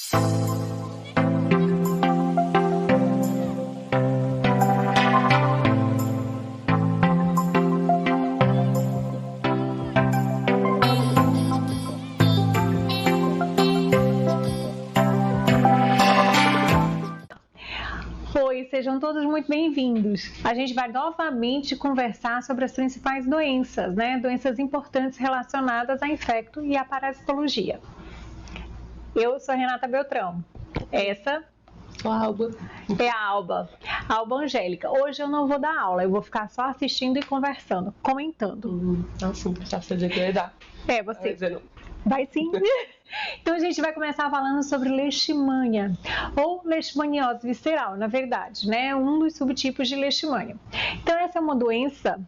Oi, sejam todos muito bem-vindos. A gente vai novamente conversar sobre as principais doenças, né? Doenças importantes relacionadas a infecto e a parasitologia. Eu sou a Renata Beltrão. Essa Sou a Alba. é a Alba Angélica. Hoje eu não vou dar aula, eu vou ficar só assistindo e conversando, comentando. Assim, já sei dizer que vai dar. É, você. Dizendo. Vai sim. Então a gente vai começar falando sobre leishmania, ou leishmaniose visceral, na verdade, né? Um dos subtipos de leishmania. Então essa é uma doença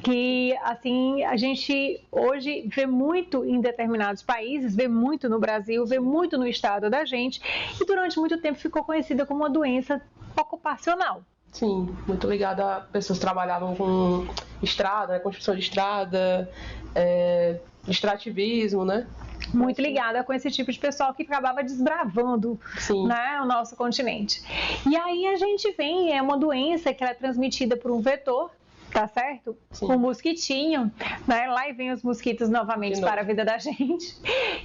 que, assim, a gente hoje vê muito em determinados países, vê muito no Brasil, vê muito no estado da gente, e durante muito tempo ficou conhecida como uma doença ocupacional. Sim, muito ligada a pessoas que trabalhavam com estrada, né? Construção de estrada, extrativismo, né? Muito ligada com esse tipo de pessoal que acabava desbravando, né, o nosso continente. E aí a gente vem, é uma doença que ela é transmitida por um vetor, tá certo? Sim. Um mosquitinho, né? Lá vem os mosquitos novamente para a vida da gente.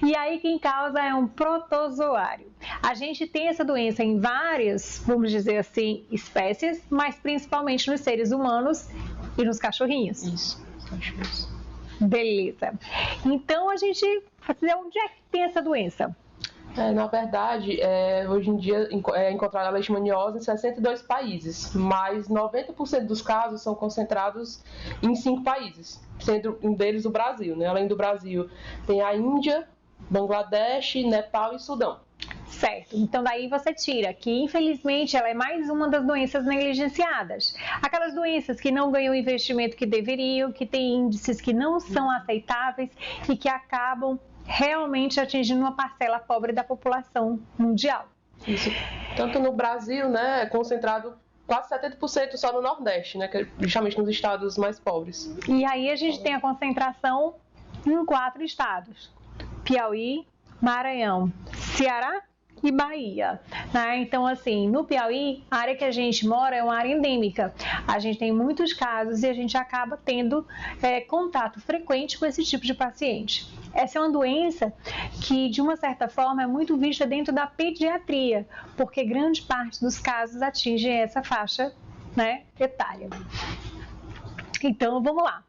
E aí quem causa é um protozoário. A gente tem essa doença em várias, vamos dizer assim, espécies, mas principalmente nos seres humanos e nos cachorrinhos. Isso, cachorros. Beleza. Então a gente vai dizer onde é que tem essa doença? Na verdade, hoje em dia é encontrada a leishmaniose em 62 países, mas 90% dos casos são concentrados em 5 países, sendo um deles o Brasil, né? Além do Brasil, tem a Índia, Bangladesh, Nepal e Sudão. Certo, então daí você tira que infelizmente ela é mais uma das doenças negligenciadas. Aquelas doenças que não ganham o investimento que deveriam, que têm índices que não são aceitáveis e que acabam realmente atingindo uma parcela pobre da população mundial. Isso. Tanto no Brasil, né, é concentrado quase 70% só no Nordeste, né, que é justamente nos estados mais pobres. E aí a gente tem a concentração em 4 estados: Piauí, Maranhão, Ceará e Bahia, né? Então, assim, no Piauí, a área que a gente mora é uma área endêmica. A gente tem muitos casos e a gente acaba tendo contato frequente com esse tipo de paciente. Essa é uma doença que, de uma certa forma, é muito vista dentro da pediatria, porque grande parte dos casos atingem essa faixa, né, etária. Então, vamos lá.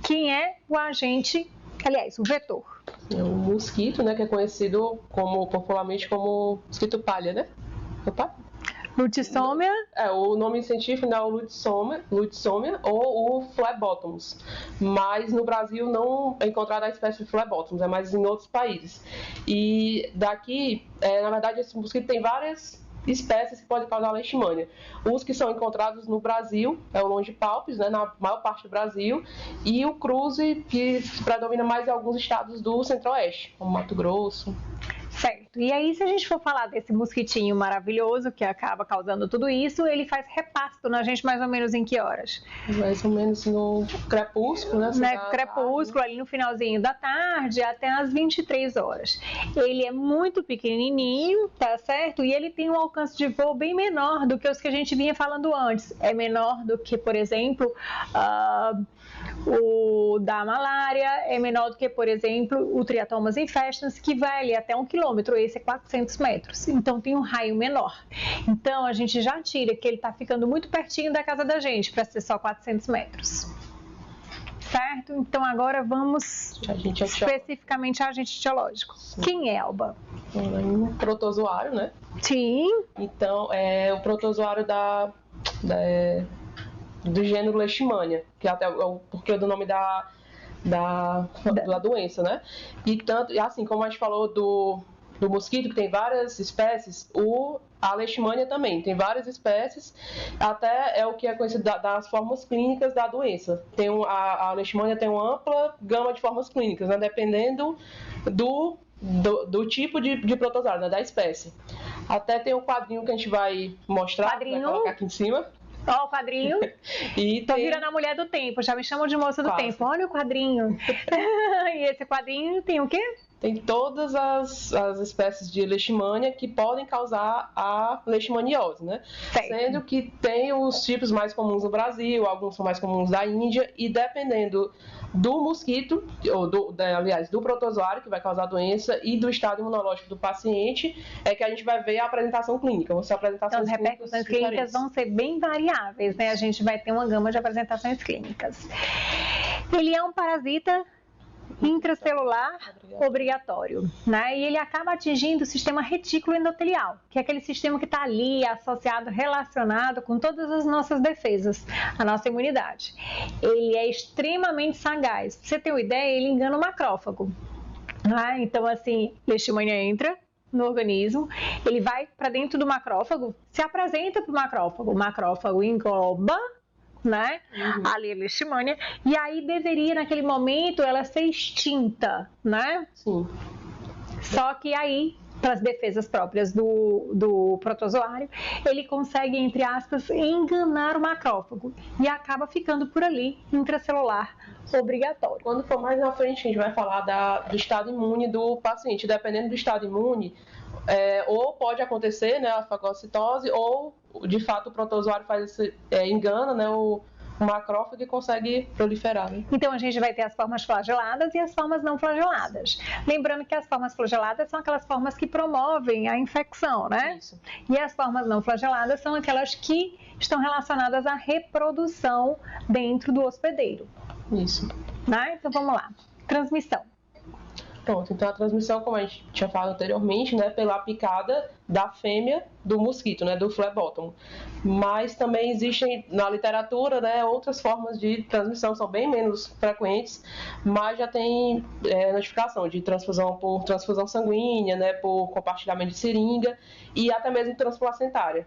Quem é o agente, aliás, o vetor? É um mosquito, né, que é conhecido popularmente como mosquito palha, né? Opa. Lutisomia? O nome científico é o Lutisomia ou o Phlebotomus, mas no Brasil não é encontrada a espécie de Phlebotomus, é mais em outros países. E daqui, na verdade, esse mosquito tem várias espécies que podem causar leishmania. Os que são encontrados no Brasil é o Longipalpis, né, na maior parte do Brasil, e o Cruzi, que predomina mais em alguns estados do Centro-Oeste, como Mato Grosso. Certo. E aí, se a gente for falar desse mosquitinho maravilhoso que acaba causando tudo isso, ele faz repasto na gente mais ou menos em que horas? Mais ou menos no crepúsculo, né? Crepúsculo, ali no finalzinho da tarde, até as 23 horas. Ele é muito pequenininho, tá certo? E ele tem um alcance de voo bem menor do que os que a gente vinha falando antes. É menor do que, por exemplo, o da malária, é menor do que, por exemplo, o Triatomas infestans, que vai ali até 1 quilômetro, esse é 400 metros, então tem um raio menor. Então a gente já tira que ele está ficando muito pertinho da casa da gente, para ser só 400 metros. Certo? Então agora vamos especificamente ao agente etiológico. Sim. Quem é, Alba? Um protozoário, né? Sim. Então, é o protozoário do gênero Leishmania, que até é o porquê do nome da doença, né? E tanto, assim como a gente falou do mosquito, que tem várias espécies, a Leishmania também tem várias espécies, até é o que é conhecido das formas clínicas da doença. A Leishmania tem uma ampla gama de formas clínicas, né? Dependendo do tipo de protozoário, né? Da espécie. Até tem um quadrinho que a gente vai mostrar, vai colocar aqui em cima. Ó, o quadrinho. Tô virando a mulher do tempo, já me chamam de moça do tempo. Olha o quadrinho. E esse quadrinho tem o quê? tem todas as espécies de leishmania que podem causar a leishmaniose, né? Sendo que tem os tipos mais comuns no Brasil, alguns são mais comuns da Índia, e dependendo do mosquito, ou do protozoário que vai causar a doença e do estado imunológico do paciente, é que a gente vai ver a apresentação clínica. Vão ser apresentações então, as repercussões clínicas vão ser bem variáveis, né? A gente vai ter uma gama de apresentações clínicas. Ele é um parasita intracelular obrigatório, né? E ele acaba atingindo o sistema retículo endotelial, que é aquele sistema que está ali associado, relacionado com todas as nossas defesas, a nossa imunidade. Ele é extremamente sagaz. Pra você ter uma ideia, ele engana o macrófago. Né? Então, assim, leishmania entra no organismo, ele vai para dentro do macrófago, se apresenta para o macrófago engloba, né? Ali a leishmania, e aí deveria naquele momento ela ser extinta, né? Sim. Só que aí, para as defesas próprias do protozoário, ele consegue, entre aspas, enganar o macrófago e acaba ficando por ali, intracelular obrigatório. Quando for mais na frente, a gente vai falar do estado imune do paciente. Dependendo do estado imune, ou pode acontecer, né, a fagocitose, ou de fato o protozoário engana, né, o macrófago e consegue proliferar. Né? Então a gente vai ter as formas flageladas e as formas não flageladas. Lembrando que as formas flageladas são aquelas formas que promovem a infecção, né? Isso. E as formas não flageladas são aquelas que estão relacionadas à reprodução dentro do hospedeiro. Isso. Né? Então vamos lá. Transmissão. Pronto, então a transmissão, como a gente tinha falado anteriormente, né, pela picada da fêmea do mosquito, né, do flebótomo. Mas também existem na literatura, né, outras formas de transmissão, são bem menos frequentes, mas já tem notificação de transfusão por transfusão sanguínea, né, por compartilhamento de seringa e até mesmo transplacentária.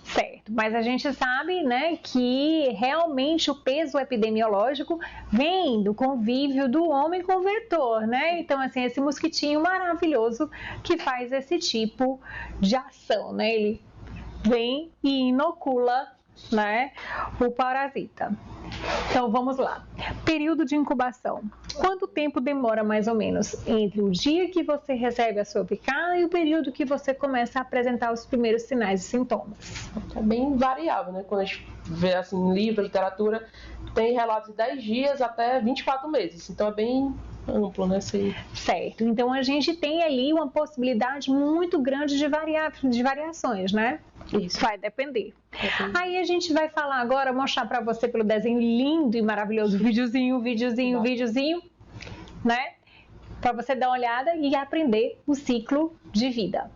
Certo, mas a gente sabe, né, que realmente o peso epidemiológico vem do convívio do homem com o vetor, né? Então, assim, esse mosquitinho maravilhoso que faz esse tipo de ação, né? Ele vem e inocula, né, o parasita. Então, vamos lá. Período de incubação. Quanto tempo demora, mais ou menos, entre o dia que você recebe a sua picada e o período que você começa a apresentar os primeiros sinais e sintomas? É bem variável, né? Quando a gente vê, assim, em livro, literatura, tem relatos de 10 dias até 24 meses. Então, é bem amplo, né? Certo. Então, a gente tem ali uma possibilidade muito grande de variações, né? Isso. Vai depender. Aí a gente vai falar agora, mostrar para você pelo desenho lindo e maravilhoso, videozinho, né? Para você dar uma olhada e aprender o ciclo de vida.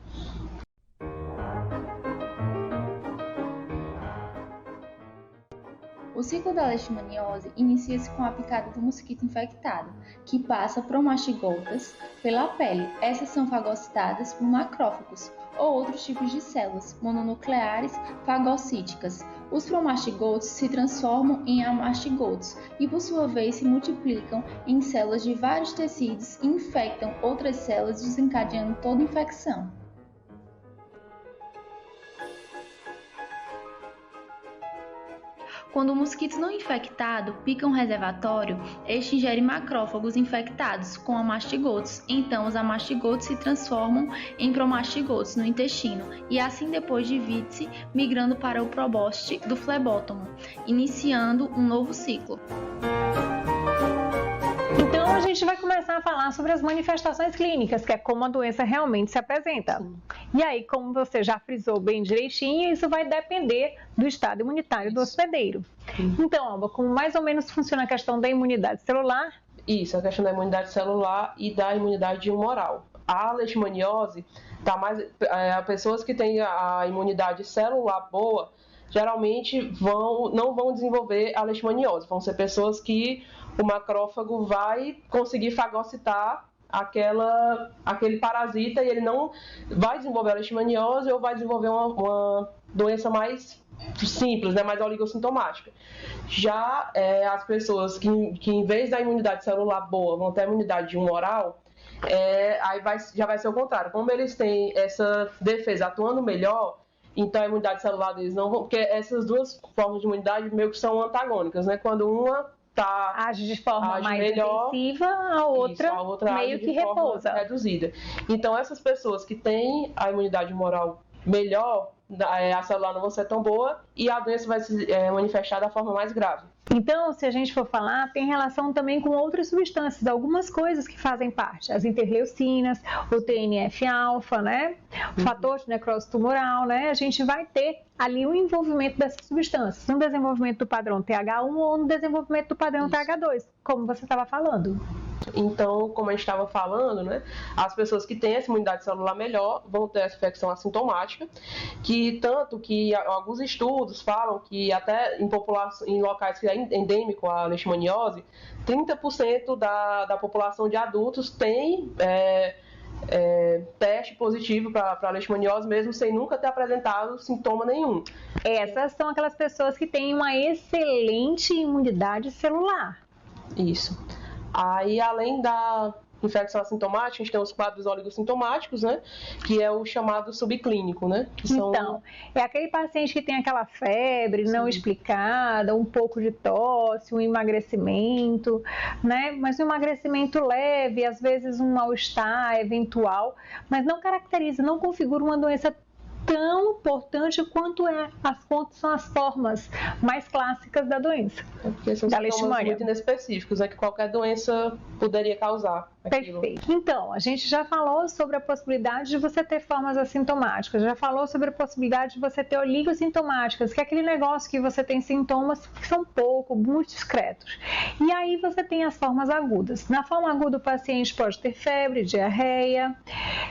O ciclo da leishmaniose inicia-se com a picada do mosquito infectado, que passa promastigotas pela pele. Essas são fagocitadas por macrófagos ou outros tipos de células mononucleares fagocíticas. Os promastigotos se transformam em amastigotos e, por sua vez, se multiplicam em células de vários tecidos e infectam outras células, desencadeando toda infecção. Quando o mosquito não infectado pica um reservatório, este ingere macrófagos infectados com amastigotos. Então, os amastigotos se transformam em promastigotos no intestino e assim depois divide-se, migrando para o probóscite do flebótomo, iniciando um novo ciclo. Então, a gente vai começar a falar sobre as manifestações clínicas, que é como a doença realmente se apresenta. Sim. E aí, como você já frisou bem direitinho, isso vai depender do estado imunitário do hospedeiro. Sim. Então, Alba, como mais ou menos funciona a questão da imunidade celular? Isso, a questão da imunidade celular e da imunidade humoral. A leishmaniose, pessoas que têm a imunidade celular boa, geralmente não vão desenvolver a leishmaniose. Vão ser pessoas que o macrófago vai conseguir fagocitar aquele parasita e ele não vai desenvolver a leishmaniose ou vai desenvolver uma doença mais simples, né, mais oligossintomática. Já as pessoas que em vez da imunidade celular boa vão ter a imunidade humoral, já vai ser o contrário. Como eles têm essa defesa atuando melhor, então a imunidade celular deles não vão... Porque essas duas formas de imunidade meio que são antagônicas, né? Quando uma age de forma mais melhor, intensiva, a outra meio age que de forma repousa. Reduzida. Então, essas pessoas que têm a imunidade humoral melhor, a celular não vai ser tão boa e a doença vai se manifestar da forma mais grave. Então, se a gente for falar, tem relação também com outras substâncias, algumas coisas que fazem parte, as interleucinas, o TNF-alfa, né? O fator de necrose tumoral, né? A gente vai ter ali o envolvimento dessas substâncias, no desenvolvimento do padrão TH1 ou no desenvolvimento do padrão TH2, como você estava falando. Então, como a gente estava falando, né, as pessoas que têm essa imunidade celular melhor vão ter essa infecção assintomática, que tanto que alguns estudos falam que até em locais que é endêmico a leishmaniose, 30% da população de adultos tem teste positivo para leishmaniose, mesmo sem nunca ter apresentado sintoma nenhum. Essas são aquelas pessoas que têm uma excelente imunidade celular. Isso. Aí, além da infecção assintomática, a gente tem os quadros oligossintomáticos, né? Que é o chamado subclínico, né? Então, é aquele paciente que tem aquela febre não explicada, um pouco de tosse, um emagrecimento, né? Mas um emagrecimento leve, às vezes um mal-estar eventual, mas não caracteriza, não configura uma doença tão importante quanto são as formas mais clássicas da doença. Porque são sintomas muito inespecíficos, que qualquer doença poderia causar aquilo. Perfeito. Então, a gente já falou sobre a possibilidade de você ter formas assintomáticas, já falou sobre a possibilidade de você ter oligossintomáticas, que é aquele negócio que você tem sintomas que são muito discretos. E aí você tem as formas agudas. Na forma aguda, o paciente pode ter febre, diarreia,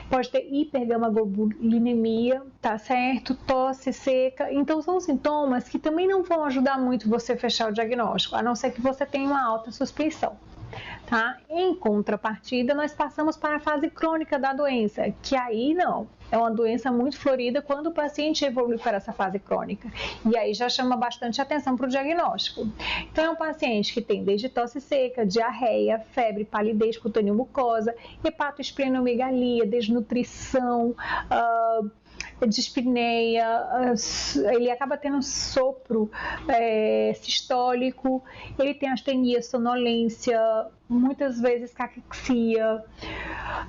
pode ter hipergamaglobulinemia, tá certo? Tosse seca. Então, são sintomas que também não vão ajudar muito você a fechar o diagnóstico, a não ser que você tenha uma alta suspeição. Tá? Em contrapartida, nós passamos para a fase crônica da doença, que aí não, é uma doença muito florida quando o paciente evolui para essa fase crônica. E aí já chama bastante atenção para o diagnóstico. Então, é um paciente que tem desde tosse seca, diarreia, febre, palidez cutânea mucosa, hepatoesplenomegalia, desnutrição, dispneia, ele acaba tendo um sopro sistólico, ele tem astenia, sonolência, muitas vezes caquexia,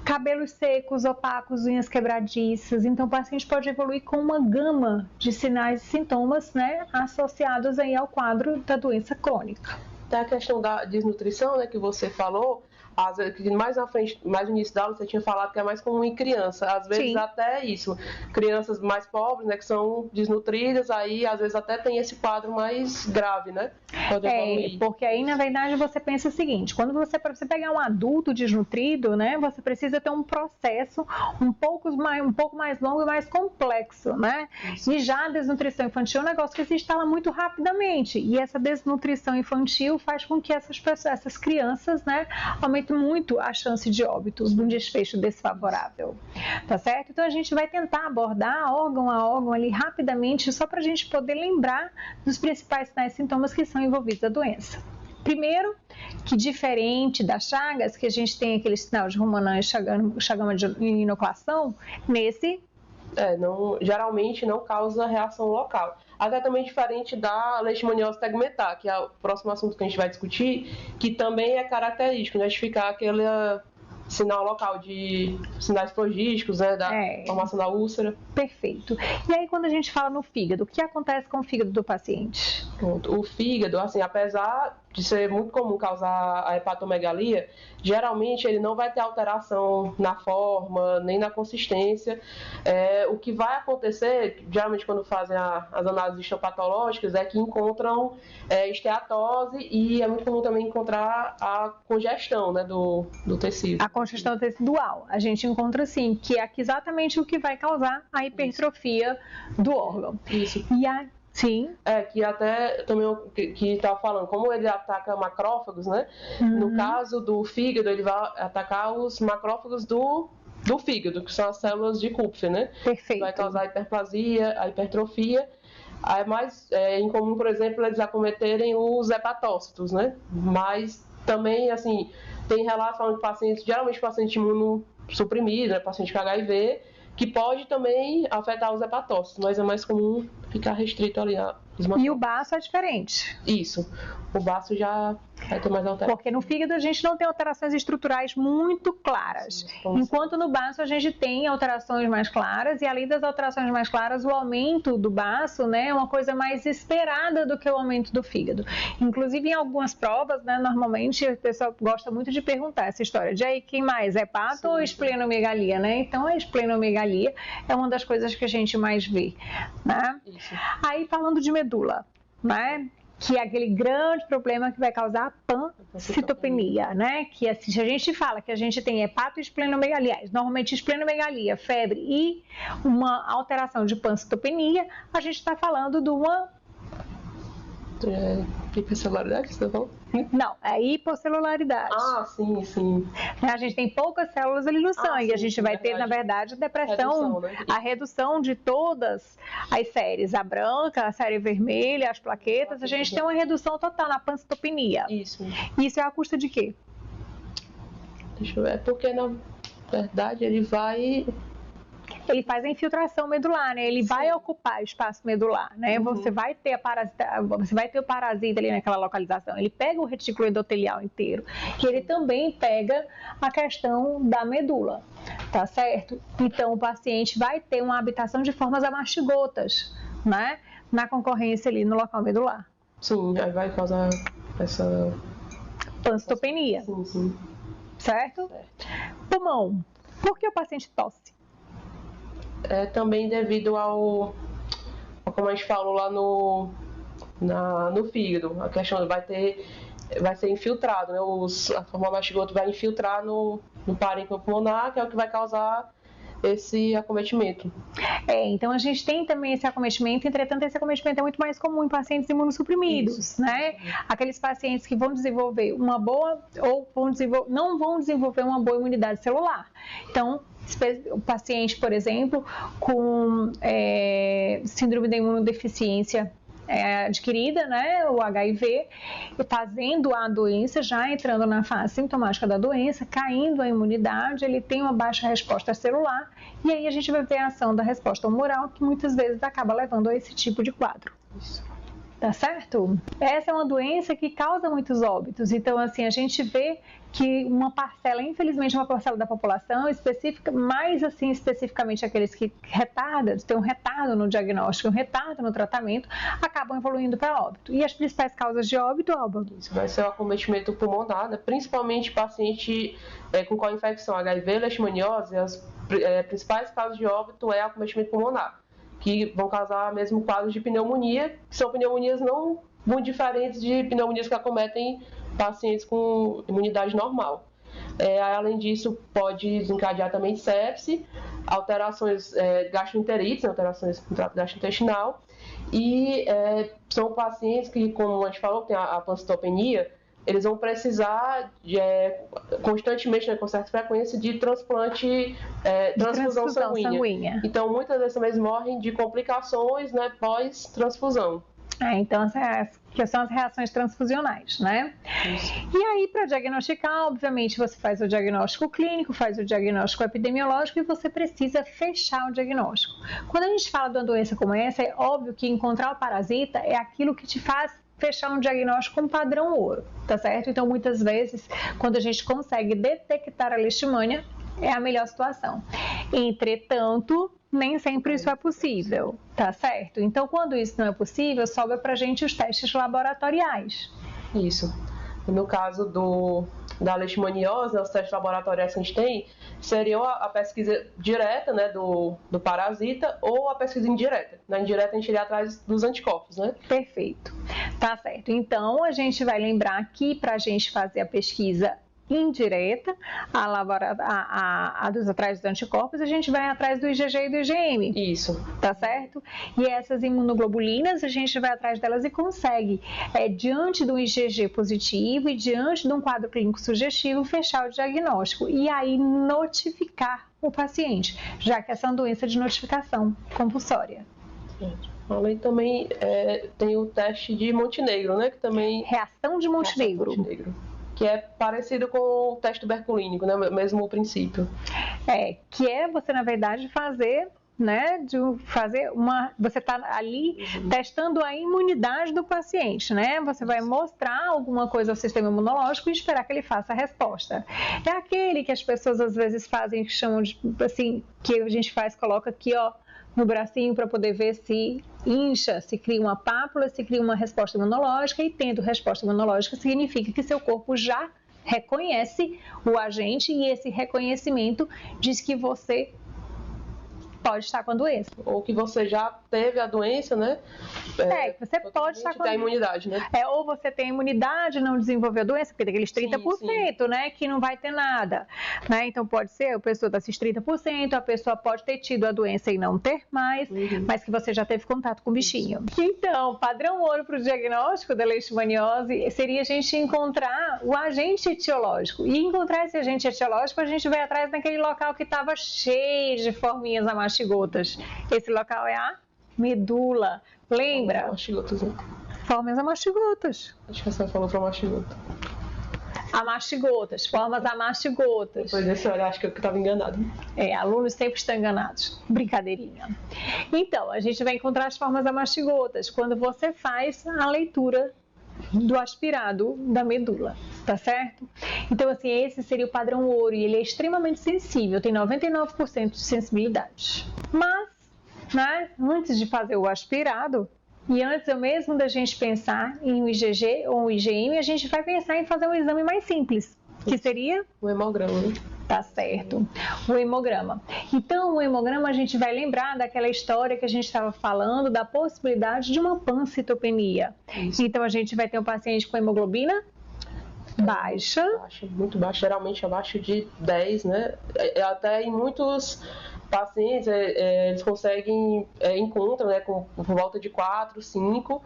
cabelos secos, opacos, unhas quebradiças. Então, o paciente pode evoluir com uma gama de sinais e sintomas, né, associados aí ao quadro da doença crônica. Tem a questão da desnutrição, né, que você falou. Às vezes, mais na frente, mais no início da aula, você tinha falado que é mais comum em criança. Às vezes, até isso. Crianças mais pobres, né, que são desnutridas, aí às vezes até tem esse quadro mais grave, né? Pode evoluir. Porque aí, na verdade, você pensa o seguinte: para você pegar um adulto desnutrido, né, você precisa ter um processo um pouco mais longo e mais complexo, né? Isso. E já a desnutrição infantil é um negócio que se instala muito rapidamente. E essa desnutrição infantil faz com que essas crianças, né, aumentem muito a chance de óbito, de um desfecho desfavorável, tá certo? Então a gente vai tentar abordar órgão a órgão ali rapidamente, só para a gente poder lembrar dos principais sinais e sintomas que são envolvidos na doença. Primeiro, que diferente das chagas, que a gente tem aquele sinal de Romanin e chagama de inoculação, nesse geralmente não causa reação local. Até também diferente da leishmaniose tegmentar, que é o próximo assunto que a gente vai discutir, que também é característico, né, de ficar aquele sinal local de sinais flogísticos, né, da formação da úlcera. Perfeito. E aí, quando a gente fala no fígado, o que acontece com o fígado do paciente? O fígado, assim, apesar de ser muito comum causar a hepatomegalia, geralmente ele não vai ter alteração na forma, nem na consistência. O que vai acontecer, geralmente quando fazem as análises histopatológicas, é que encontram esteatose e é muito comum também encontrar a congestão, né, do tecido. A congestão tecidual, a gente encontra sim, que é exatamente o que vai causar a hipertrofia do órgão. Isso. Sim. Que até também que estava falando, como ele ataca macrófagos, né? Uhum. No caso do fígado, ele vai atacar os macrófagos do fígado, que são as células de Kupffer, né? Perfeito. Vai causar a hiperplasia, a hipertrofia. É mais incomum, por exemplo, eles acometerem os hepatócitos, né? Mas também, assim, tem relação de pacientes, geralmente paciente imunossuprimido, né? Paciente com HIV, que pode também afetar os hepatócitos, mas é mais comum ficar restrito ali E o baço é diferente. Isso. O baço já vai ter mais alterações. Porque no fígado a gente não tem alterações estruturais muito claras. Enquanto no baço a gente tem alterações mais claras, e além das alterações mais claras, o aumento do baço, né, é uma coisa mais esperada do que o aumento do fígado. Inclusive em algumas provas, né, normalmente a pessoa gosta muito de perguntar essa história de aí, quem mais? Hepato ou esplenomegalia, né? Então a esplenomegalia é uma das coisas que a gente mais vê, né? Isso. Aí falando de medula, né? Que é aquele grande problema que vai causar pancitopenia, né? Que assim, se a gente fala que a gente tem hepato e esplenomegalia, normalmente esplenomegalia, febre e uma alteração de pancitopenia, a gente está falando de uma... Hipercelularidade, você tá falando? Não, é hiposcelularidade. Ah, sim, sim. A gente tem poucas células ali no sangue, sim, a gente vai ter, na verdade, a depressão, né? a redução de todas as séries, a branca, a série vermelha, as plaquetas, a gente tem uma redução total na pancitopenia. Isso. Isso é a custa de quê? Deixa eu ver, porque na verdade ele faz a infiltração medular, né? Ele vai ocupar espaço medular, né? Você vai ter o parasita ali naquela localização. Ele pega o retículo endotelial inteiro, que ele também pega a questão da medula, tá certo? Então o paciente vai ter uma habitação de formas amastigotas, né? Na concorrência ali no local medular. Sim, aí vai causar essa pancitopenia. Sim. Certo? Pulmão. Por que o paciente tosse? É também devido ao, como a gente falou lá no fígado, a questão vai ser infiltrado, né? A forma mastigota vai infiltrar no parênquima pulmonar, que é o que vai causar esse acometimento. Então a gente tem também esse acometimento, entretanto esse acometimento é muito mais comum em pacientes imunossuprimidos, né? Aqueles pacientes que vão desenvolver uma boa ou não vão desenvolver uma boa imunidade celular. Então, o paciente, por exemplo, com síndrome da imunodeficiência adquirida, né, o HIV, fazendo a doença, já entrando na fase sintomática da doença, caindo a imunidade, ele tem uma baixa resposta celular, e aí a gente vai ver a ação da resposta humoral, que muitas vezes acaba levando a esse tipo de quadro. Isso. Tá certo? Essa é uma doença que causa muitos óbitos, então assim, a gente vê que uma parcela, infelizmente uma parcela da população específica, mais assim especificamente aqueles que têm um retardo no diagnóstico, um retardo no tratamento, acabam evoluindo para óbito. E as principais causas de óbito, isso vai ser o acometimento pulmonar, né? Principalmente paciente com co-infecção HIV, leishmaniose, as principais causas de óbito é acometimento pulmonar, que vão causar mesmo quadros de pneumonia, que são pneumonias não muito diferentes de pneumonias que acometem pacientes com imunidade normal. Além disso, pode desencadear também sepse, alterações gastroenterites, alterações no trato gastrointestinal, e são pacientes que, como a gente falou, tem a pancitopenia, eles vão precisar constantemente, né, com certa frequência, de transplante, transfusão sanguínea. Então, muitas vezes também morrem de complicações, né, pós-transfusão. Então, que são as reações transfusionais, né? Isso. E aí, para diagnosticar, obviamente, você faz o diagnóstico clínico, faz o diagnóstico epidemiológico e você precisa fechar o diagnóstico. Quando a gente fala de uma doença como essa, é óbvio que encontrar o parasita é aquilo que te faz fechar um diagnóstico com padrão ouro, tá certo? Então, muitas vezes, quando a gente consegue detectar a leishmania, é a melhor situação. Entretanto, nem sempre isso é possível, tá certo? Então, quando isso não é possível, sobra pra gente os testes laboratoriais. Isso. No caso da leishmaniose, os testes laboratoriais que a gente tem seriam a pesquisa direta, né, do parasita, ou a pesquisa indireta. Na indireta a gente iria atrás dos anticorpos, né? Perfeito. Tá certo. Então, a gente vai lembrar que para a gente fazer a pesquisa indireta, atrás dos anticorpos, a gente vai atrás do IgG e do IgM. Isso. Tá certo? E essas imunoglobulinas, a gente vai atrás delas e consegue, diante do IgG positivo e diante de um quadro clínico sugestivo, fechar o diagnóstico e aí notificar o paciente, já que essa é uma doença de notificação compulsória. Além também tem o teste de Montenegro, né? Que também... Reação de Montenegro. Que é parecido com o teste tuberculínico, né? Mesmo o princípio. Que é você, na verdade, fazer né, de fazer você está ali testando a imunidade do paciente, né? Você vai mostrar alguma coisa ao sistema imunológico e esperar que ele faça a resposta. É aquele que as pessoas às vezes fazem, que chamam de, assim, que a gente coloca aqui, ó, no bracinho para poder ver se incha, se cria uma pápula, se cria uma resposta imunológica, e tendo resposta imunológica significa que seu corpo já reconhece o agente, e esse reconhecimento diz que você pode estar com a doença. Ou que você já teve a doença, né? Você pode estar com a imunidade, né? Ou você tem imunidade, não desenvolveu a doença, porque tem aqueles 30%, né? Que não vai ter nada, né? Então pode ser, a pessoa dá esses 30%, a pessoa pode ter tido a doença e não ter mais, mas que você já teve contato com o bichinho. Então, padrão ouro para o diagnóstico da leishmaniose seria a gente encontrar o agente etiológico. E encontrar esse agente etiológico, a gente vai atrás daquele local que estava cheio de forminhas amastigotas. Esse local é a medula. Lembra? Amastigotas, né? Formas amastigotas. Acho que a senhora falou para mastigota. Amastigotas, formas amastigotas. Pois é, senhora, acho que eu estava enganado. Alunos sempre estão enganados. Brincadeirinha. Então, a gente vai encontrar as formas amastigotas quando você faz a leitura do aspirado da medula, tá certo? Então, assim, esse seria o padrão ouro, e ele é extremamente sensível, tem 99% de sensibilidade. Mas, né, antes de fazer o aspirado, e antes mesmo da gente pensar em um IgG ou um IgM, a gente vai pensar em fazer um exame mais simples, que seria o hemograma, né? Tá certo, o hemograma. Então, o hemograma, a gente vai lembrar daquela história que a gente estava falando da possibilidade de uma pancitopenia. Isso. Então, a gente vai ter um paciente com hemoglobina baixa. Muito baixa, geralmente abaixo de 10, né? Até em muitos pacientes, eles conseguem, encontram, né, por volta de 4, 5,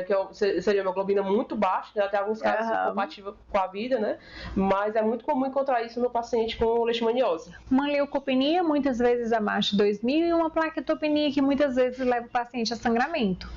que seria uma hemoglobina muito baixa, né, até alguns casos compatível com a vida, né, mas é muito comum encontrar isso no paciente com leishmaniose. Uma leucopenia, muitas vezes abaixo de 2.000, e uma plaquetopenia, que muitas vezes leva o paciente a sangramento.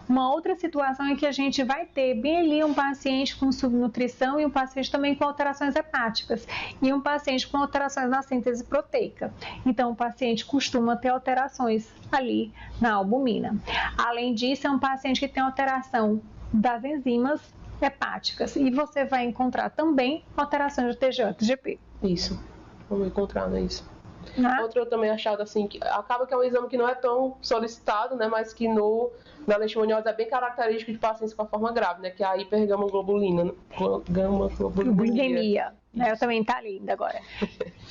Uma outra situação é que a gente vai ter bem ali um paciente com subnutrição e um paciente também com alterações hepáticas, e um paciente com alterações na síntese proteica. Então, o paciente costuma ter alterações ali na albumina. Além disso, é um paciente que tem alteração das enzimas hepáticas, e você vai encontrar também alterações do TGO-TGP. Isso, vamos encontrar, né, isso. Outro eu também achado assim, que acaba que é um exame que não é tão solicitado, né, mas que na leishmaniose é bem característico de pacientes com a forma grave, né, que é a hipergamaglobulina, gama-globulinemia. Eu também tá linda agora.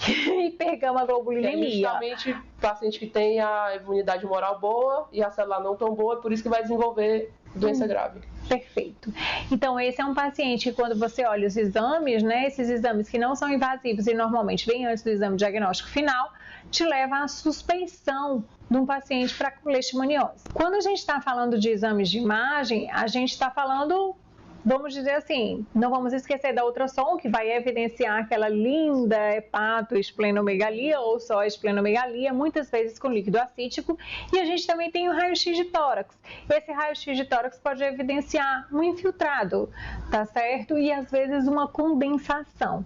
Hipergama-globulinemia. É justamente paciente que tem a imunidade humoral boa e a celular não tão boa, por isso que vai desenvolver doença grave. Perfeito. Então, esse é um paciente que, quando você olha os exames, né, esses exames que não são invasivos e normalmente vêm antes do exame diagnóstico final, te leva à suspeição de um paciente para leishmaniose. Quando a gente está falando de exames de imagem, a gente está falando, vamos dizer assim, não vamos esquecer da ultrassom, que vai evidenciar aquela linda hepatoesplenomegalia ou só esplenomegalia, muitas vezes com líquido acítico, e a gente também tem o raio-x de tórax. Esse raio-x de tórax pode evidenciar um infiltrado, tá certo? E às vezes uma condensação,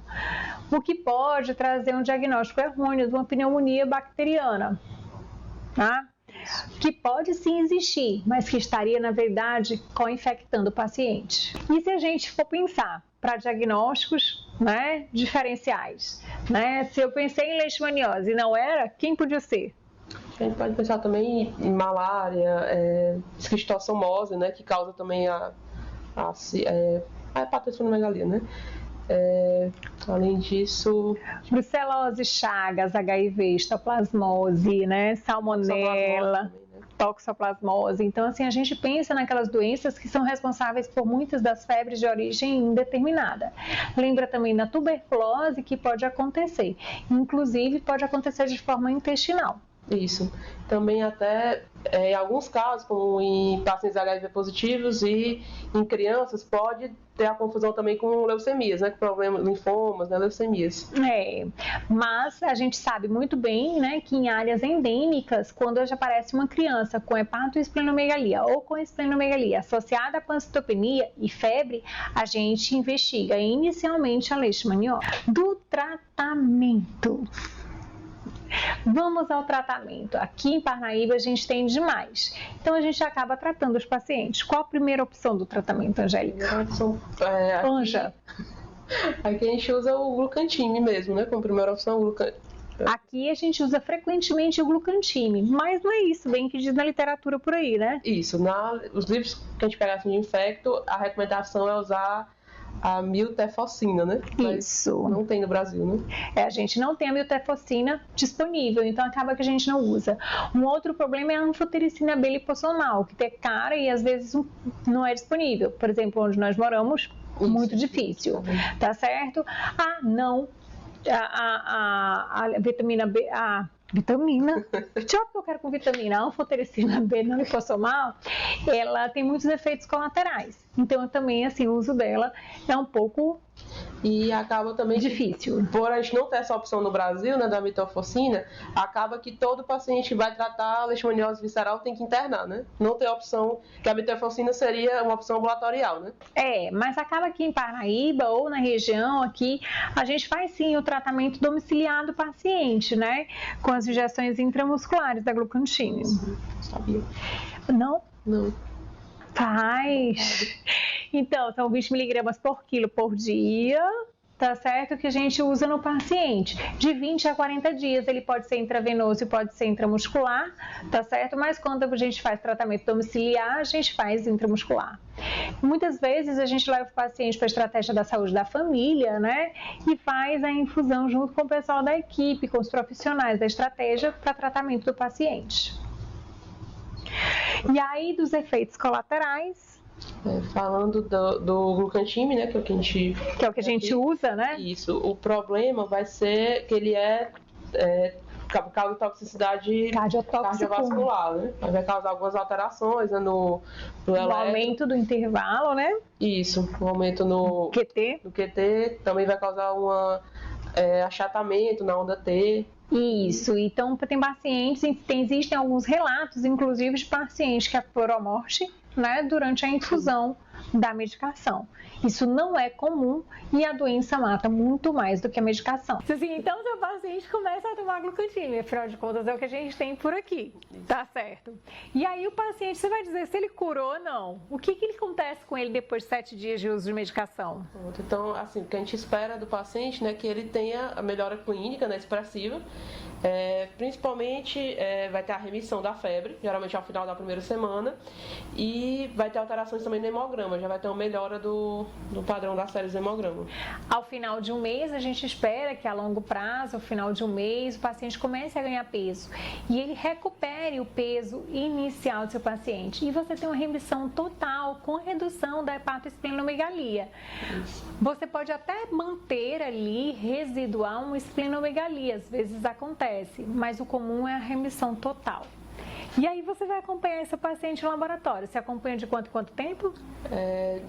o que pode trazer um diagnóstico errôneo de uma pneumonia bacteriana, tá? Que pode sim existir, mas que estaria, na verdade, co-infectando o paciente. E se a gente for pensar para diagnósticos, né, diferenciais, né? Se eu pensei em leishmaniose e não era, quem podia ser? A gente pode pensar também em malária, esquistossomose, né, que causa também a hepatoesplenomegalia, né? Além disso, brucelose, chagas, HIV, histoplasmose, né, salmonela, toxoplasmose. Então, assim, a gente pensa naquelas doenças que são responsáveis por muitas das febres de origem indeterminada. Lembra também da tuberculose, que pode acontecer, inclusive pode acontecer de forma intestinal. Isso. Também até em alguns casos, como em pacientes HIV positivos e em crianças, pode ter a confusão também com leucemias, né? Com problemas, linfomas, né? Leucemias. Mas a gente sabe muito bem, né, que em áreas endêmicas, quando já aparece uma criança com hepatoesplenomegalia ou com esplenomegalia associada à pancitopenia e febre, a gente investiga inicialmente a leishmaniose. Do tratamento. Vamos ao tratamento. Aqui em Parnaíba a gente tem demais. Então a gente acaba tratando os pacientes. Qual a primeira opção do tratamento, Angélica? Anja. Aqui a gente usa o Glucantime mesmo, né? Como primeira opção, Aqui a gente usa frequentemente o Glucantime, mas não é isso, bem que diz na literatura por aí, né? Isso. Os livros que a gente pega assim, de infecto, a recomendação é usar a miltefosina, né? Mas isso. Não tem no Brasil, né? A gente não tem a miltefosina disponível, então acaba que a gente não usa. Um outro problema é a anfotericina B liposomal, que é cara e às vezes não é disponível. Por exemplo, onde nós moramos, muito difícil, tá certo? Não, a vitamina B, que eu quero com vitamina, a anfotericina B não liposomal, ela tem muitos efeitos colaterais. Então, também, assim, o uso dela é um pouco e acaba também difícil. Por a gente não ter essa opção no Brasil, né, da miltefosina, acaba que todo paciente que vai tratar a leishmaniose visceral tem que internar, né? Não tem opção, que a miltefosina seria uma opção ambulatorial, né? Mas acaba que em Parnaíba ou na região aqui, a gente faz sim o tratamento domiciliar do paciente, né? Com as injeções intramusculares da Glucantime. Sabia? Não? Não. Faz. Então, são 20 miligramas por quilo por dia, tá certo? Que a gente usa no paciente. De 20 a 40 dias, ele pode ser intravenoso e pode ser intramuscular, tá certo? Mas quando a gente faz tratamento domiciliar, a gente faz intramuscular. Muitas vezes a gente leva o paciente para a estratégia da saúde da família, né? E faz a infusão junto com o pessoal da equipe, com os profissionais da estratégia para tratamento do paciente. E aí, dos efeitos colaterais... Falando do Glucantime, né, que é o que a gente usa, né? Isso. O problema vai ser que ele causa toxicidade cardiovascular, né? Vai causar algumas alterações, né, no aumento do intervalo, né? Isso, um aumento no QT, também vai causar um achatamento na onda T. Isso, então tem pacientes, existem alguns relatos, inclusive, de pacientes que apurou a morte, né, durante a infusão da medicação. Isso não é comum e a doença mata muito mais do que a medicação. Então, seu paciente começa a tomar Glucantime, afinal de contas é o que a gente tem por aqui, tá certo? E aí o paciente, você vai dizer se ele curou ou não. O que acontece com ele depois de 7 dias de uso de medicação? Então, assim, o que a gente espera do paciente, né, que ele tenha a melhora clínica, né, expressiva. Principalmente vai ter a remissão da febre, geralmente ao final da primeira semana, e vai ter alterações também no hemograma, já vai ter uma melhora do padrão das séries do hemograma. Ao final de um mês, a gente espera que a longo prazo, ao final de um mês, o paciente comece a ganhar peso e ele recupere o peso inicial do seu paciente. E você tem uma remissão total com redução da hepatoesplenomegalia. Você pode até manter ali residual uma esplenomegalia, às vezes acontece, mas o comum é a remissão total. E aí você vai acompanhar esse paciente no laboratório. Você acompanha de quanto em quanto tempo?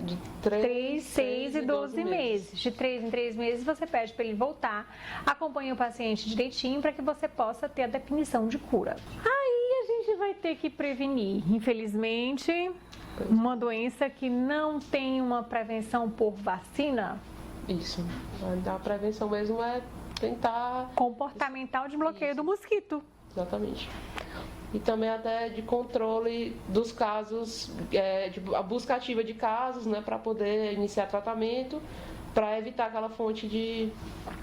De 3, 6 e 12 meses. De 3 em 3 meses você pede para ele voltar. Acompanha o paciente direitinho para que você possa ter a definição de cura. Aí a gente vai ter que prevenir, infelizmente, uma doença que não tem uma prevenção por vacina. Isso. A prevenção mesmo é tentar... comportamental de bloqueio do mosquito. Exatamente. E também até de controle dos casos, a busca ativa de casos, né, para poder iniciar tratamento, para evitar aquela fonte de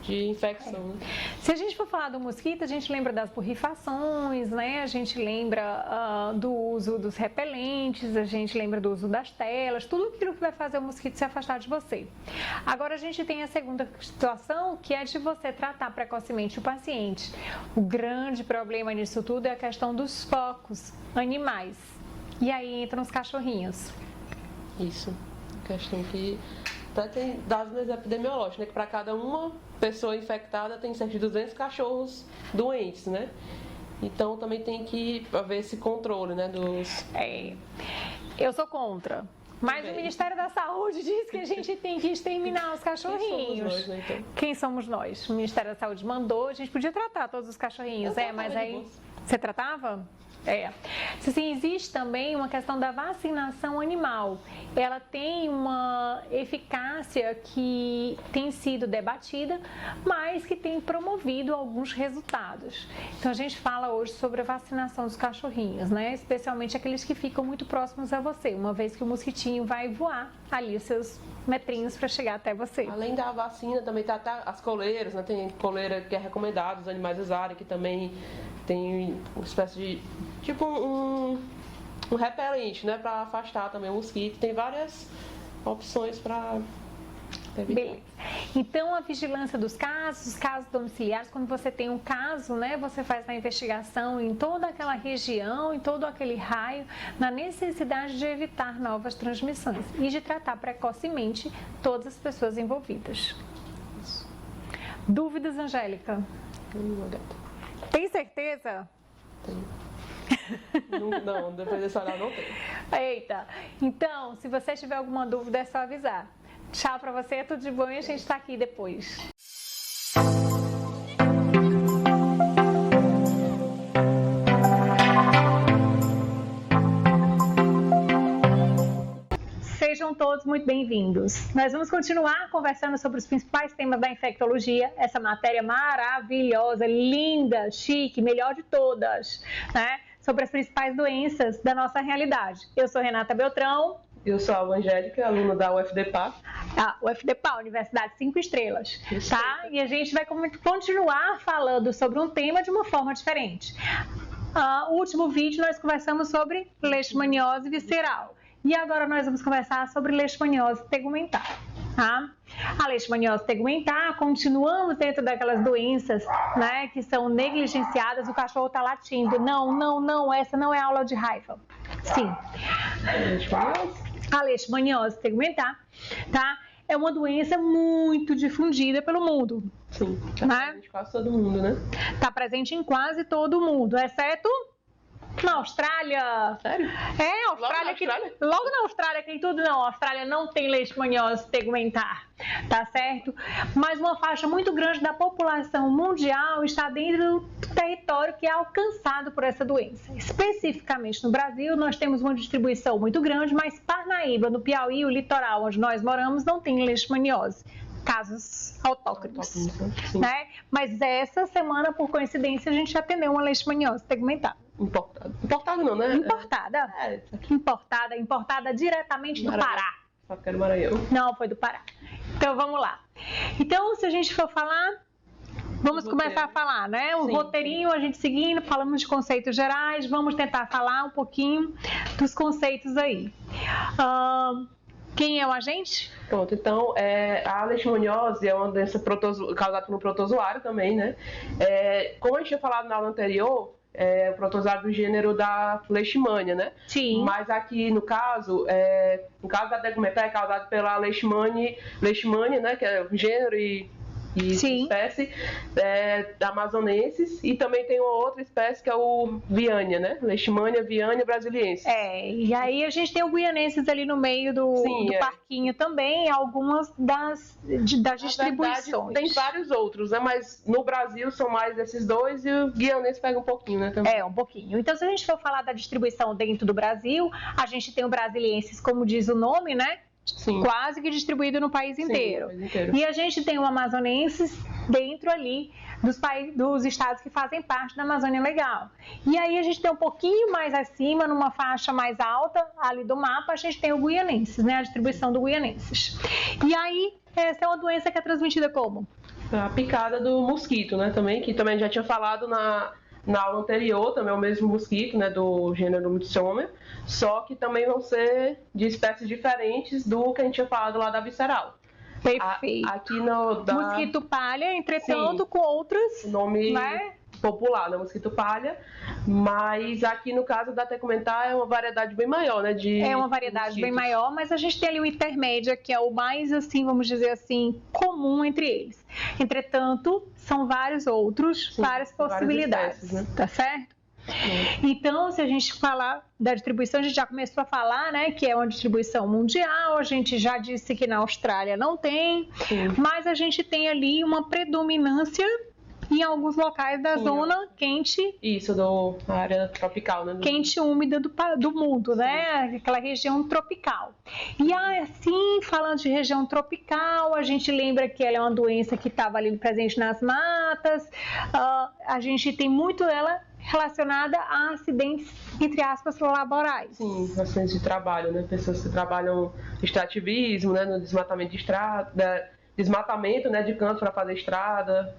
infecção. Se a gente for falar do mosquito, a gente lembra das borrifações, né? A gente lembra do uso dos repelentes, a gente lembra do uso das telas, tudo aquilo que vai fazer o mosquito se afastar de você. Agora a gente tem a segunda situação, que é de você tratar precocemente o paciente. O grande problema nisso tudo é a questão dos focos animais. E aí entram os cachorrinhos. Isso, questão que... Até tem dados epidemiológicos, né? Que para cada uma pessoa infectada tem cerca de 200 cachorros doentes, né? Então também tem que haver esse controle, né? Eu sou contra. Mas o Ministério da Saúde diz que a gente tem que exterminar os cachorrinhos. Quem somos nós, né, então? Quem somos nós? O Ministério da Saúde mandou, a gente podia tratar todos os cachorrinhos, mas aí... Você tratava? Assim, existe também uma questão da vacinação animal. Ela tem uma eficácia que tem sido debatida, mas que tem promovido alguns resultados. Então a gente fala hoje sobre a vacinação dos cachorrinhos, né? Especialmente aqueles que ficam muito próximos a você, uma vez que o mosquitinho vai voar ali os seus metrinhos para chegar até você. Além da vacina, também tá as coleiras, né? Tem coleira que é recomendada os animais usarem, que também tem uma espécie de tipo um repelente, né, para afastar também o mosquito. Tem várias opções para evitar. Beleza. Então, a vigilância dos casos, os casos domiciliares, quando você tem um caso, né, você faz a investigação em toda aquela região, em todo aquele raio, na necessidade de evitar novas transmissões e de tratar precocemente todas as pessoas envolvidas. Dúvidas, Angélica? Tem certeza? Tenho. Não, depois desse horário não tem. Eita, então, se você tiver alguma dúvida, é só avisar. Tchau pra você, tudo de bom e a gente tá aqui depois. Sejam todos muito bem-vindos. Nós vamos continuar conversando sobre os principais temas da infectologia, essa matéria maravilhosa, linda, chique, melhor de todas, né? Sobre as principais doenças da nossa realidade. Eu sou Renata Beltrão. Eu sou a Angélica, aluna da UFDPA. A UFDPA, Universidade 5 Estrelas, tá? E a gente vai continuar falando sobre um tema de uma forma diferente. No último vídeo nós conversamos sobre leishmaniose visceral. E agora nós vamos conversar sobre leishmaniose tegumentar, tá? A leishmaniose tegumentar, continuamos dentro daquelas doenças, né, que são negligenciadas, o cachorro tá latindo. Não, essa não é aula de raiva. Sim. A leishmaniose tegumentar, tá? É uma doença muito difundida pelo mundo. Sim, tá presente em quase todo mundo, né? Tá presente em quase todo mundo, exceto na Austrália. Sério? É, Austrália. Logo na Austrália tem tudo. Não, a Austrália não tem leishmaniose tegumentar, tá certo? Mas uma faixa muito grande da população mundial está dentro do território que é alcançado por essa doença. Especificamente no Brasil, nós temos uma distribuição muito grande, mas Parnaíba, no Piauí, o litoral onde nós moramos, não tem leishmaniose. Casos autóctones, né? Mas essa semana, por coincidência, a gente atendeu uma leishmaniose tegumentar. Importada não, né? Importada diretamente do Pará. Só que era Maranhão. Não, foi do Pará. Então, vamos lá. Então, se a gente for falar, vamos começar a falar, né? O roteirinho, a gente seguindo, falamos de conceitos gerais, vamos tentar falar um pouquinho dos conceitos aí. Quem é o agente? Pronto, então, a leishmaniose é uma doença causada por um protozoário também, né? Como a gente tinha falado na aula anterior, o protozoário do gênero da Leishmania, né? Sim. Mas aqui, no caso da tegumentar, é causado pela Leishmania, né? Que é o gênero e espécie amazonensis, e também tem uma outra espécie que é o Viania, né? Leishmania viania brasiliensis. E aí a gente tem o guianensis ali no meio do parquinho também, algumas das distribuições. Verdade, tem vários outros, né? Mas no Brasil são mais esses dois e o guianensis pega um pouquinho, né? Também. Um pouquinho. Então, se a gente for falar da distribuição dentro do Brasil, a gente tem o brasiliensis, como diz o nome, né? Sim. Quase que distribuído no país inteiro. No país inteiro. E a gente tem o amazonensis dentro ali dos estados que fazem parte da Amazônia Legal. E aí a gente tem um pouquinho mais acima, numa faixa mais alta ali do mapa, a gente tem o guianensis, né? A distribuição do guianensis. E aí, essa é uma doença que é transmitida como? A picada do mosquito, né? Também, que também já tinha falado na aula anterior, também é o mesmo mosquito, né? Do gênero Myxoma, só que também vão ser de espécies diferentes do que a gente tinha falado lá da visceral. Perfeito. Aqui Mosquito palha, entretanto, com outros, o nome né? popular, né? Mosquito palha, mas aqui no caso da tegumentar é uma variedade bem maior, né? É uma variedade bem maior, mas a gente tem ali o intermédio, que é o mais, assim, vamos dizer assim, comum entre eles. Entretanto, são vários outros, várias possibilidades, espécies, né? Tá certo? Então, se a gente falar da distribuição, a gente já começou a falar, né, que é uma distribuição mundial, a gente já disse que na Austrália não tem, mas a gente tem ali uma predominância em alguns locais da zona quente. Isso, da área tropical, né? Quente e úmida do mundo, né? Aquela região tropical. E assim, falando de região tropical, a gente lembra que ela é uma doença que estava ali presente nas matas. A gente tem muito ela relacionada a acidentes, entre aspas, laborais. Sim, acidentes de trabalho, né? Pessoas que trabalham no extrativismo, né? No desmatamento de estrada, desmatamento, né? De canto para fazer estrada,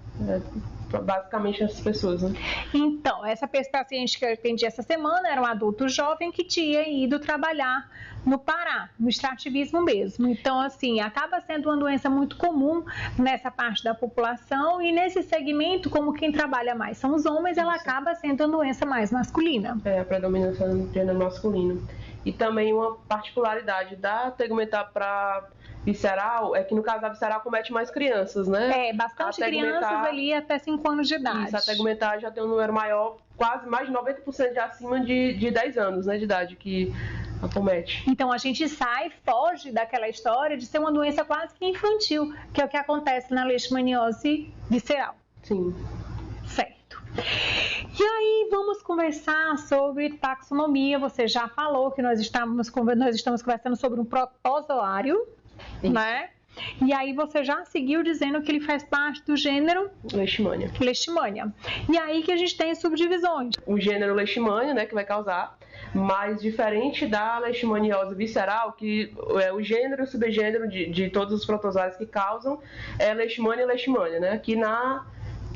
basicamente essas pessoas, né? Então, essa paciente que eu atendi essa semana era um adulto jovem que tinha ido trabalhar no Pará, no extrativismo mesmo. Então, assim, acaba sendo uma doença muito comum nessa parte da população e nesse segmento, como quem trabalha mais são os homens, ela acaba sendo uma doença mais masculina. A predominância no gênero masculino. E também uma particularidade da tegumentar para visceral é que no caso da visceral comete mais crianças, né? Bastante crianças ali até 5 anos de idade. Isso, a tegumentar já tem um número maior, quase mais de 90% de acima de 10 anos, né, de idade que acomete. Então a gente foge daquela história de ser uma doença quase que infantil, que é o que acontece na leishmaniose visceral. Sim. Certo. E aí vamos conversar sobre taxonomia. Você já falou que nós estamos conversando sobre um protozoário, né? E aí você já seguiu dizendo que ele faz parte do gênero Leishmania. E aí que a gente tem subdivisões. O gênero Leishmania, né, que vai causar, mas diferente da leishmaniose visceral, que é o gênero e o subgênero de todos os protozoários que causam, é Leishmania e Leishmania, né? Aqui na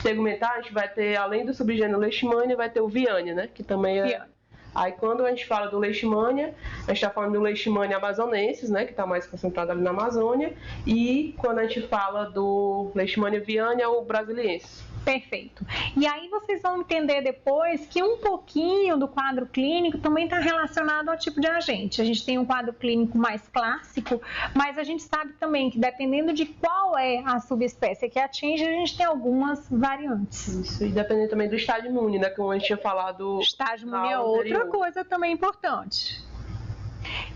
tegumentar a gente vai ter, além do subgênero Leishmania, vai ter o Viania, né? Que também é... Viania. Aí quando a gente fala do Leishmania, a gente está falando do Leishmania amazonensis, né, que está mais concentrado ali na Amazônia, e quando a gente fala do Leishmania viania, o brasiliensis. Perfeito. E aí vocês vão entender depois que um pouquinho do quadro clínico também está relacionado ao tipo de agente. A gente tem um quadro clínico mais clássico, mas a gente sabe também que dependendo de qual é a subespécie que atinge, a gente tem algumas variantes. Isso, e dependendo também do estágio imune, né, como a gente tinha falado. Estágio imune é outra coisa também importante.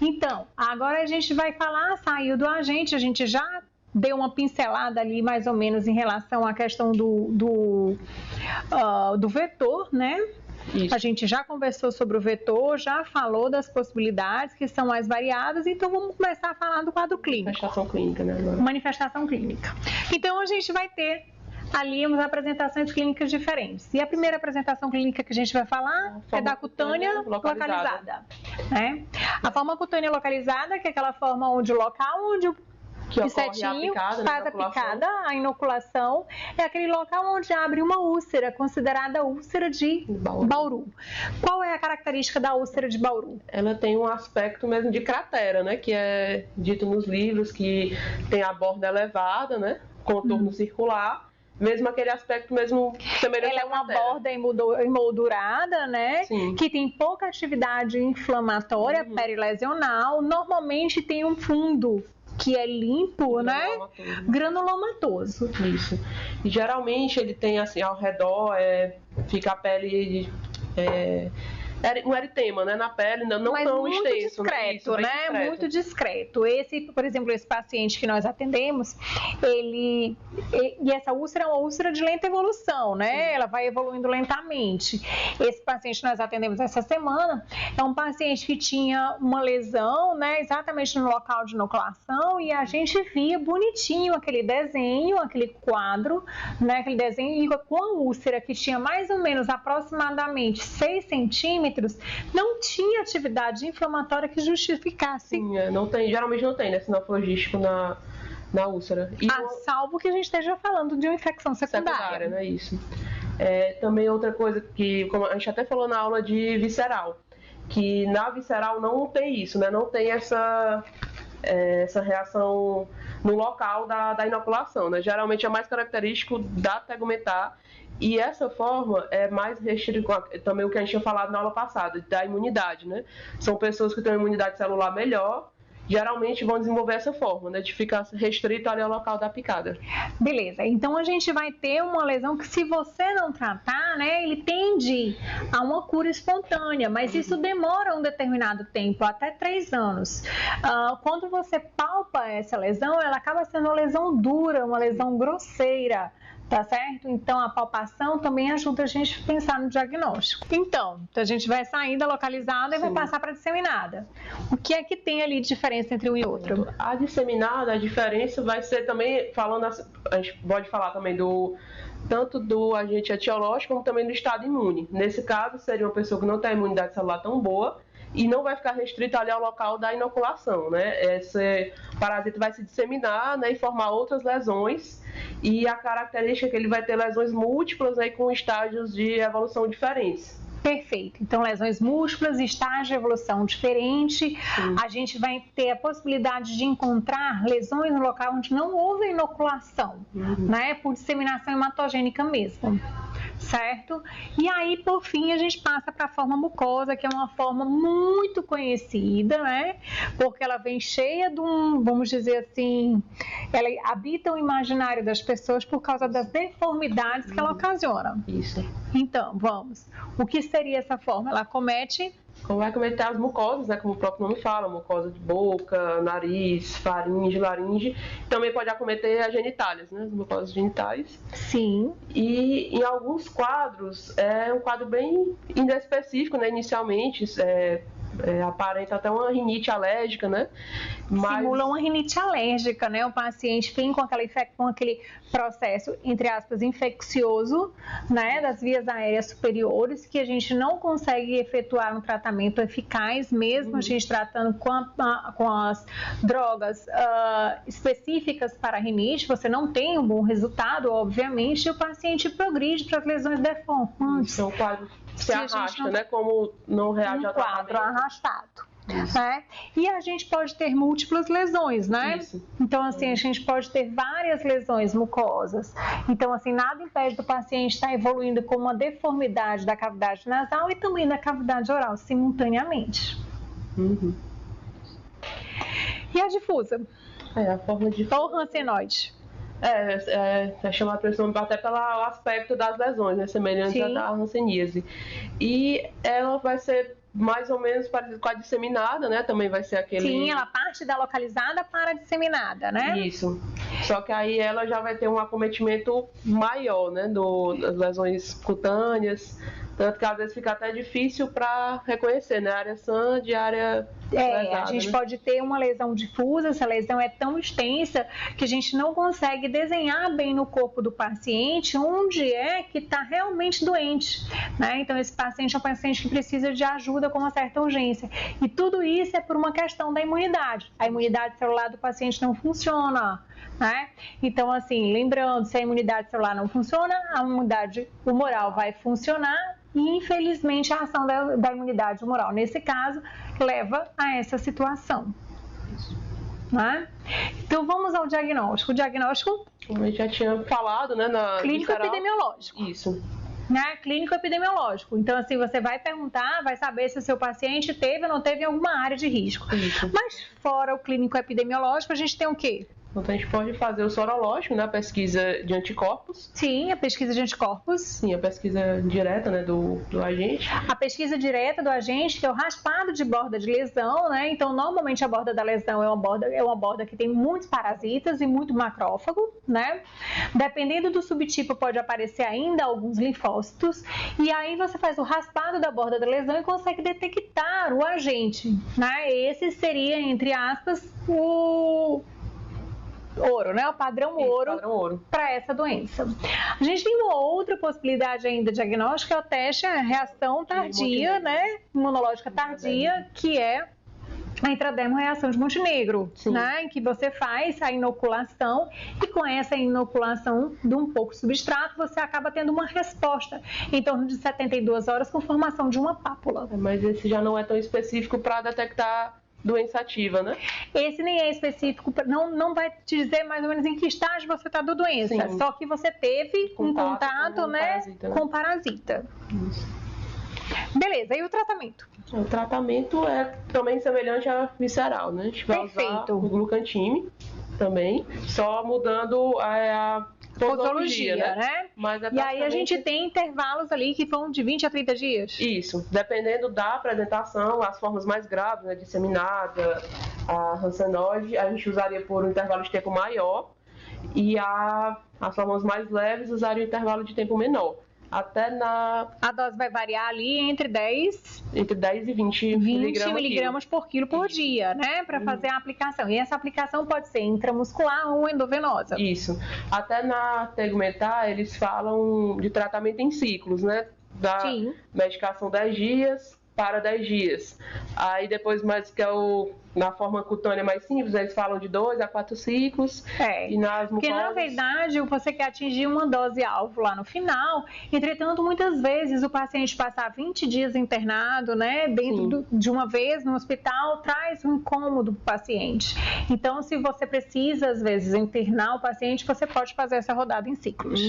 Então, agora a gente vai falar, saiu do agente, a gente já deu uma pincelada ali mais ou menos em relação à questão do vetor, né? Isso. A gente já conversou sobre o vetor, já falou das possibilidades que são mais variadas, então vamos começar a falar do quadro clínico. Manifestação clínica, né? Agora. Manifestação clínica. Então a gente vai ter ali umas apresentações clínicas diferentes. E a primeira apresentação clínica que a gente vai falar é da cutânea localizada. Né? A forma cutânea localizada, que é aquela forma onde o local onde o insetinho faz a picada, a inoculação, é aquele local onde abre uma úlcera, considerada úlcera de Bauru. Qual é a característica da úlcera de Bauru? Ela tem um aspecto mesmo de cratera, né? Que é dito nos livros que tem a borda elevada, né? Contorno circular. Mesmo aquele aspecto mesmo semelhante. Ela é uma borda emoldurada, né? Sim. Que tem pouca atividade inflamatória perilesional. Normalmente tem um fundo que é limpo, né? Granulomatoso. Isso. E geralmente ele tem assim ao redor, fica a pele um eritema, né, na pele, não mas tão muito extenso, discreto, né? Discreto. Muito discreto. Por exemplo, esse paciente que nós atendemos, e essa úlcera é uma úlcera de lenta evolução, né? Sim. Ela vai evoluindo lentamente. Esse paciente que nós atendemos essa semana é um paciente que tinha uma lesão, né, exatamente no local de inoculação, e a gente via bonitinho aquele desenho, aquele quadro, né, aquele desenho com a úlcera que tinha mais ou menos aproximadamente 6 centímetros, não tinha atividade inflamatória que justificasse. Sim, geralmente não tem, né, sinal flogístico na úlcera. Salvo que a gente esteja falando de uma infecção secundária. Né, isso. Também outra coisa que, como a gente até falou na aula de visceral, que na visceral não tem isso, né, não tem essa reação no local da inoculação, né, geralmente é mais característico da tegumentar. E essa forma é mais restrita, também o que a gente tinha falado na aula passada, da imunidade, né? São pessoas que têm uma imunidade celular melhor, geralmente vão desenvolver essa forma, né? De ficar restrito ali ao local da picada. Beleza, então a gente vai ter uma lesão que se você não tratar, né? Ele tende a uma cura espontânea, mas isso demora um determinado tempo, até 3 anos. Quando você palpa essa lesão, ela acaba sendo uma lesão dura, uma lesão grosseira, tá certo? Então, a palpação também ajuda a gente a pensar no diagnóstico. Então a gente vai sair da localizada e vai passar para a disseminada. O que é que tem ali de diferença entre um e outro? A disseminada, a diferença vai ser também, a gente pode falar também tanto do agente etiológico como também do estado imune. Nesse caso, seria uma pessoa que não tem a imunidade celular tão boa e não vai ficar restrito ali ao local da inoculação, né? Esse parasita vai se disseminar, né, e formar outras lesões, e a característica é que ele vai ter lesões múltiplas, né, com estágios de evolução diferentes. Perfeito. Então, lesões múltiplas, estágio de evolução diferente. Sim. A gente vai ter a possibilidade de encontrar lesões no local onde não houve inoculação, né? Por disseminação hematogênica mesmo. Certo? E aí, por fim, a gente passa para a forma mucosa, que é uma forma muito conhecida, né? Porque ela vem cheia de vamos dizer assim, ela habita o imaginário das pessoas por causa das deformidades que ela ocasiona. Isso. Então, vamos. O que seria essa forma? Ela vai cometer as mucosas, né, como o próprio nome fala, mucosa de boca, nariz, faringe, laringe. Também pode acometer as genitálias, né, as mucosas genitais. Sim. E em alguns quadros, é um quadro bem inespecífico, né, inicialmente, aparenta até uma rinite alérgica, né? Simula uma rinite alérgica, né? O paciente vem com aquele processo, entre aspas, infeccioso, né? Das vias aéreas superiores, que a gente não consegue efetuar um tratamento eficaz, mesmo a gente tratando com as drogas específicas para a rinite, você não tem um bom resultado, obviamente, e o paciente progride para as lesões deformantes. Então, o quadro se arrasta, né? Como não reage ao quadro arrastado. Né? E a gente pode ter múltiplas lesões, né? Isso. Então, assim, a gente pode ter várias lesões mucosas. Então, assim, nada impede do paciente estar evoluindo com uma deformidade da cavidade nasal e também da cavidade oral simultaneamente. E a difusa? A forma difusa. Ou rancenoide? É chamar a atenção até pelo aspecto das lesões, né, semelhante à da hanseníase. E ela vai ser mais ou menos parecida com a disseminada, né? Também vai ser aquele... Sim, ela parte da localizada para a disseminada, né? Isso. Só que aí ela já vai ter um acometimento maior, né? Das lesões cutâneas. Tanto que às vezes fica até difícil para reconhecer, né? Área sã de área lesada, a gente, né? pode ter uma lesão difusa, essa lesão é tão extensa que a gente não consegue desenhar bem no corpo do paciente onde é que está realmente doente, né? Então, esse paciente é um paciente que precisa de ajuda com uma certa urgência. E tudo isso é por uma questão da imunidade. A imunidade celular do paciente não funciona, né? Então, assim, lembrando, se a imunidade celular não funciona, a imunidade humoral vai funcionar e, infelizmente, a ação da imunidade humoral, nesse caso, leva a essa situação. Né? Então, vamos ao diagnóstico. O diagnóstico... Como a gente já tinha falado, né? Clínico-epidemiológico. Isso. Né? Clínico-epidemiológico. Então, assim, você vai perguntar, vai saber se o seu paciente teve ou não teve em alguma área de risco. Isso. Mas, fora o clínico-epidemiológico, a gente tem o quê? Então, a gente pode fazer o sorológico, né? A pesquisa de anticorpos. Sim, a pesquisa de anticorpos. Sim, a pesquisa direta, né, do agente. A pesquisa direta do agente, que é o raspado de borda de lesão, né? Então, normalmente a borda da lesão é uma borda que tem muitos parasitas e muito macrófago, né? Dependendo do subtipo, pode aparecer ainda alguns linfócitos. E aí você faz o raspado da borda da lesão e consegue detectar o agente, né? Esse seria, entre aspas, o ouro, né? O padrão ouro para essa doença. A gente tem uma outra possibilidade ainda diagnóstica, é o teste, a reação tardia, né? Imunológica tardia, que é a intradermo-reação de Montenegro, né? Em que você faz a inoculação e com essa inoculação de um pouco substrato, você acaba tendo uma resposta em torno de 72 horas com formação de uma pápula. Mas esse já não é tão específico para detectar doença ativa, né? Esse nem é específico, não vai te dizer mais ou menos em que estágio você está da doença. Sim. Só que você teve um contato, né, com parasita. Isso. Beleza, e o tratamento? O tratamento é também semelhante à visceral, né? A gente vai usar o glucantime também, só mudando a posologia, né? Mas e aí a gente tem intervalos ali que vão de 20 a 30 dias? Isso, dependendo da apresentação, as formas mais graves, né, disseminada, a rancenoide, a gente usaria por um intervalo de tempo maior. e as formas mais leves usarem um intervalo de tempo menor. A dose vai variar ali entre 10 e 20 miligramas por quilo por dia, né? Para fazer a aplicação. E essa aplicação pode ser intramuscular ou endovenosa. Isso. Até na tegumentar, eles falam de tratamento em ciclos, né? Da medicação 10 dias para 10 dias. Aí depois, mais que é na forma cutânea mais simples, eles falam de 2 a 4 ciclos. E nas mucosas... Porque, na verdade, você quer atingir uma dose-alvo lá no final. Entretanto, muitas vezes o paciente passar 20 dias internado, né, dentro de uma vez no hospital, traz um incômodo para o paciente. Então, se você precisa, às vezes, internar o paciente, você pode fazer essa rodada em ciclos.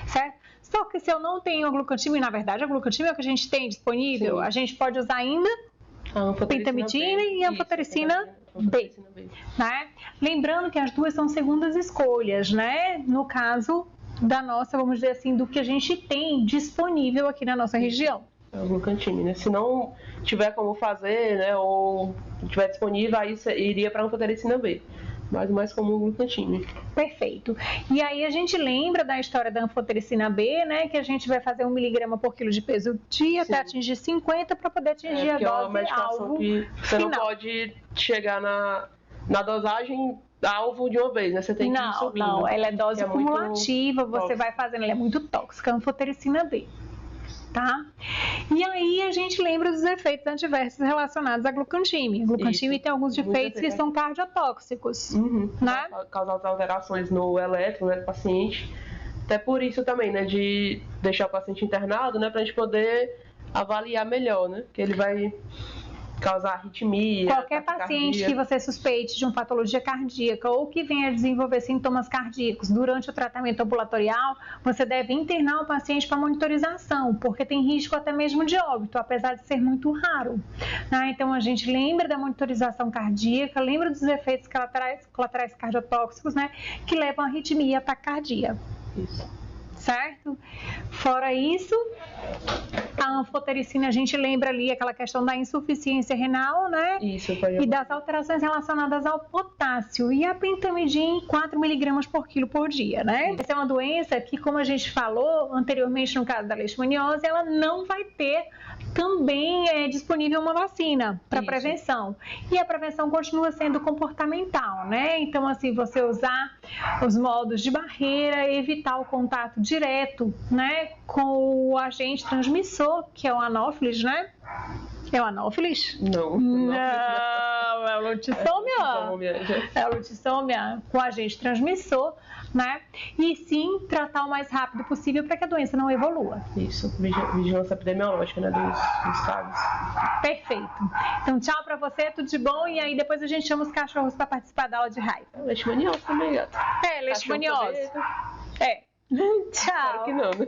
Certo? Só que se eu não tenho a glucantina, e na verdade a glucantina é o que a gente tem disponível, a gente pode usar ainda a pentamidina e a anfotericina B. Né? Lembrando que as duas são segundas escolhas, né? No caso da nossa, vamos dizer assim, do que a gente tem disponível aqui na nossa região. A glucantina, né? Se não tiver como fazer, né, ou tiver disponível, aí iria para a anfotericina B. Mas o mais comum é o glucantina. Perfeito. E aí a gente lembra da história da anfotericina B, né? Que a gente vai fazer 1 miligrama por quilo de peso dia até atingir 50 para poder atingir a dose alvo que você final. Não pode chegar na dosagem alvo de uma vez, né? Você tem que ir subindo. Não, ela é dose cumulativa, você vai fazendo, ela é muito tóxica, a anfotericina B. Tá? E aí a gente lembra dos efeitos adversos relacionados à glucantina. A glucantina tem alguns efeitos que são cardiotóxicos, né? Causar alterações no elétron, né, do paciente. Até por isso também, né, de deixar o paciente internado, né, pra gente poder avaliar melhor, né, que ele vai causar arritmia. Qualquer paciente que você suspeite de uma patologia cardíaca ou que venha desenvolver sintomas cardíacos durante o tratamento ambulatorial, você deve internar o paciente para monitorização, porque tem risco até mesmo de óbito, apesar de ser muito raro. Né? Então a gente lembra da monitorização cardíaca, lembra dos efeitos colaterais cardiotóxicos, né, que levam à arritmia e ataque cardíaco. Isso. Certo? Fora isso, a anfotericina, a gente lembra ali aquela questão da insuficiência renal, né? Isso, e das alterações relacionadas ao potássio. E a pentamidina, 4 miligramas por quilo por dia, né? Essa é uma doença que, como a gente falou anteriormente no caso da leishmaniose, ela não vai ter também disponível uma vacina para prevenção. E a prevenção continua sendo comportamental, né? Então, assim, você usar os modos de barreira, evitar o contato direto, né, com o agente transmissor, que é o anófilis, né? É o anófilis? Não, é o lutissomia. É o lutissomia com agente transmissor, né? E sim, tratar o mais rápido possível para que a doença não evolua. Isso, vigilância epidemiológica, né, dos casos. Perfeito. Então, tchau para você, tudo de bom. E aí depois a gente chama os cachorros para participar da aula de raiva. Leishmaniose também, gata. Leishmaniose. Tchau. Claro que não, né?